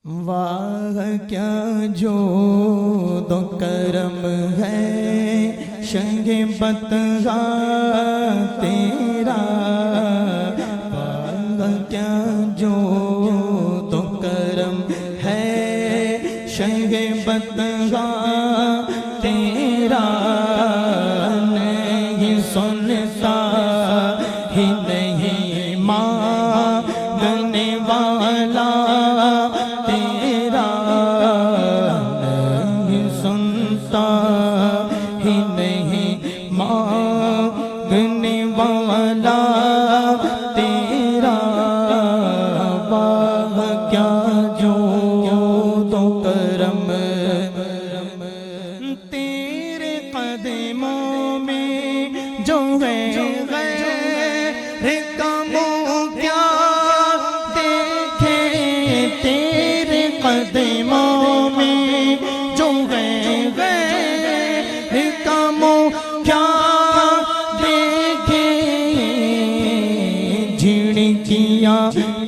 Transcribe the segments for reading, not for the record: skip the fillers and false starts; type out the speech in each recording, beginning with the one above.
واہ کیا جو دو کرم ہے شنگ بتگا تیرا، واہ کیا جو دو کرم ہے شنگ بتگا تیرا، نہیں سنتا ہی نہیں مانگنے والا تیرا، نہیں سنتا ہی نہیں مانگنے والا تیرا، واہ کیا جو تو کرم تیرے قدموں میں جو ہے غیر کاموں کیا دیکھے، تیرے قدموں میں جو ہے غیر کاموں کیا دیکھے، جھڑکیاں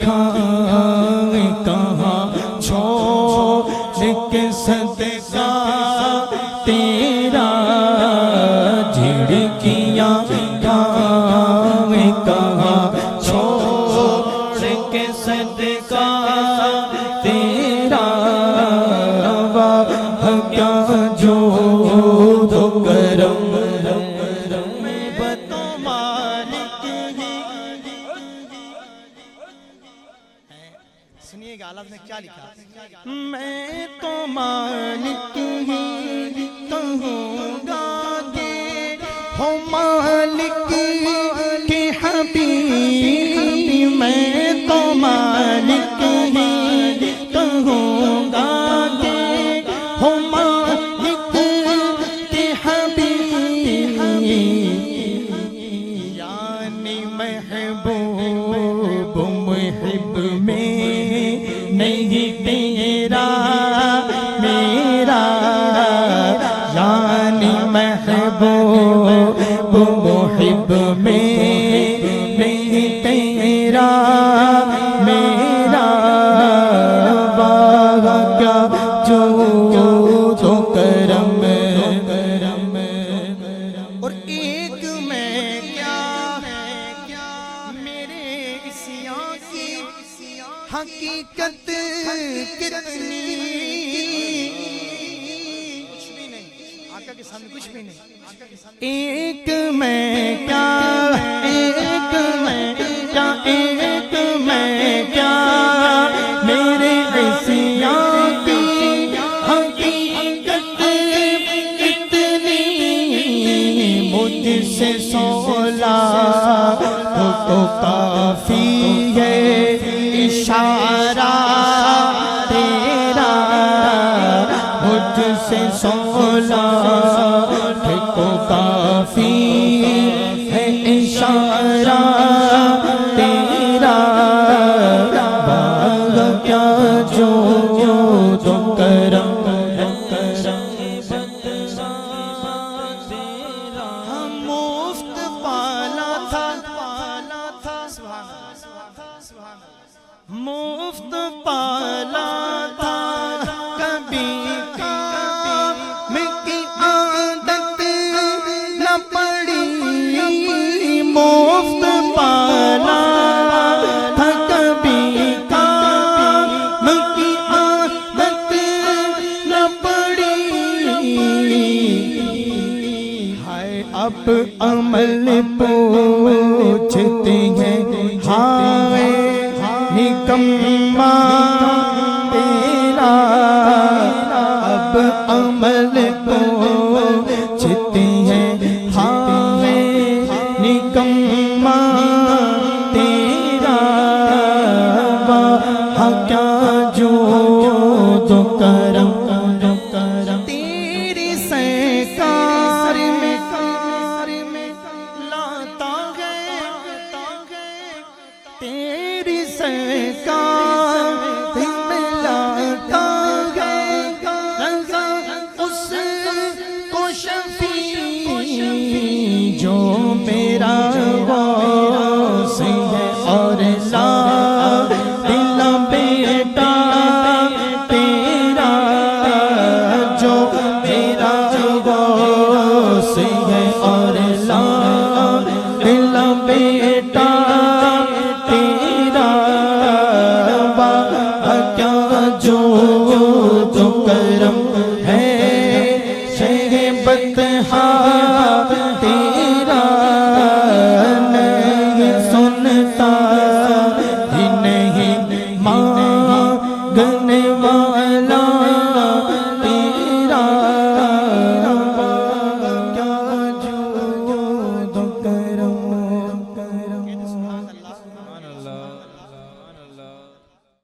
کھائے کہاں چھوڑ کے صدقہ تیرا، جھڑکیاں کھائے کہاں چھوڑ کے صدقہ تیرا، واہ کیا جو دو کرم میں بتو مالک ہی۔ سنیے گا اللہ نے کیا لکھا، میں تو مالک ہی کہوں گا کہ ہو مالک کے حبیب، میں تو مالک ہی کہوں گا کہ ہو مالک کے حبیب، یعنی محبوب محب میں نہیں تیرا میرا، یعنی محبوب محب میں نہیں تیرا میرا، واہ کیا جو تو کرم، اور ایک میں کیا میرے عصیاں کی حقیقت کتنی، کچھ بھی نہیں آقا کے سامنے، کچھ بھی نہیں۔ ایک میں کیا ایک میں کیا ایک میں کیا میرے عصیاں کی حقیقت کتنی، مجھ سے سولا تو کافی ہے اشارہ تیرا، مجھ سے سولا تو کافی ہے اشارہ تیرا، واہ کیا جو تو کرم ہم مفت پالا تھا، مفت پالا تھا، کبھی کام کی عادت نہ پڑی، مفت پالا تھا، کبھی کام کی عادت نہ پڑی، ہائے اب عمل پوچھتے ہیں، ہائے نکما تیرا، اب عمل پوچھتے ہیں، ہائے نکما تیرا، واہ کیا جو تو کرم